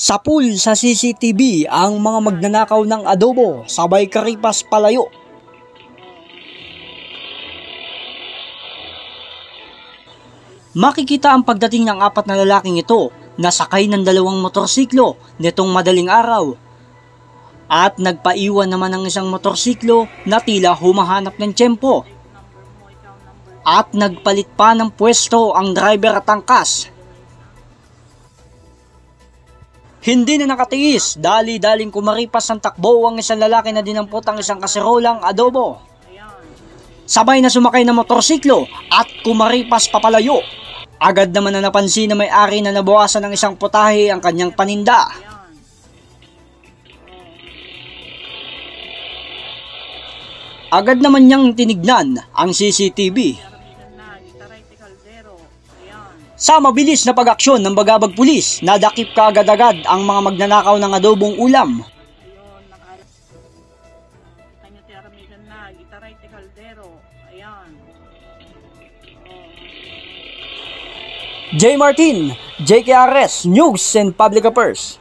Sapul sa CCTV ang mga magnanakaw ng adobo, sabay karipas palayo. Makikita ang pagdating ng apat na lalaking ito na sakay ng dalawang motorsiklo nitong madaling araw. At nagpaiwan naman ng isang motorsiklo na tila humahanap ng tiyempo. At nagpalit pa ng pwesto ang driver at angkas. Hindi na nakatiis, dali-daling kumaripas ang takbo ang isang lalaki na dinampot ang isang kaserolang adobo. Sabay na sumakay ng motorsiklo at kumaripas papalayo. Agad naman na napansin na may-ari na nabawasan ng isang putahe ang kanyang paninda. Agad naman niyang tinignan ang CCTV. Sa mabilis na pag-aksyon ng bagabag pulis, nadakip kaagad-agad ang mga magnanakaw ng adobong ulam. J. Martin, JKRS News and Public Affairs.